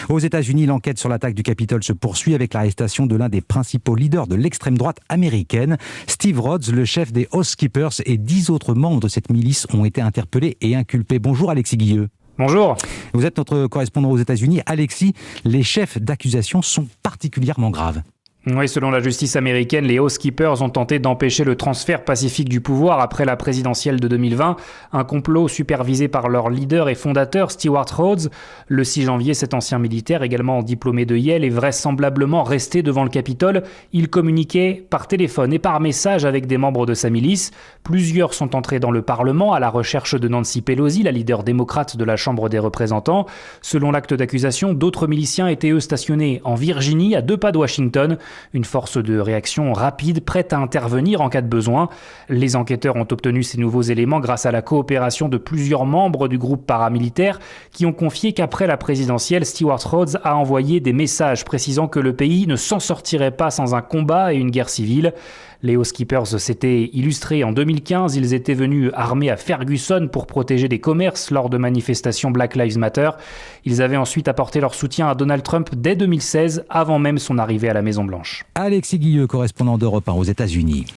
Aux États-Unis, l'enquête sur l'attaque du Capitole se poursuit avec l'arrestation de l'un des principaux leaders de l'extrême droite américaine. Steve Rhodes, le chef des House Keepers, et 10 autres membres de cette milice ont été interpellés et inculpés. Bonjour Alexis Guilleux. Bonjour. Vous êtes notre correspondant aux États-Unis. Alexis, les chefs d'accusation sont particulièrement graves. Oui, selon la justice américaine, les House Keepers ont tenté d'empêcher le transfert pacifique du pouvoir après la présidentielle de 2020. Un complot supervisé par leur leader et fondateur, Stewart Rhodes. Le 6 janvier, cet ancien militaire, également diplômé de Yale, est vraisemblablement resté devant le Capitole. Il communiquait par téléphone et par message avec des membres de sa milice. Plusieurs sont entrés dans le Parlement à la recherche de Nancy Pelosi, la leader démocrate de la Chambre des représentants. Selon l'acte d'accusation, d'autres miliciens étaient eux stationnés en Virginie, à 2 pas de Washington. Une force de réaction rapide, prête à intervenir en cas de besoin. Les enquêteurs ont obtenu ces nouveaux éléments grâce à la coopération de plusieurs membres du groupe paramilitaire qui ont confié qu'après la présidentielle, Stewart Rhodes a envoyé des messages précisant que le pays ne s'en sortirait pas sans un combat et une guerre civile. Les House Keepers s'étaient illustrés en 2015. Ils étaient venus armés à Ferguson pour protéger des commerces lors de manifestations Black Lives Matter. Ils avaient ensuite apporté leur soutien à Donald Trump dès 2016, avant même son arrivée à la Maison-Blanche. Alexis Guilleux, correspondant d'Europe 1 aux États-Unis.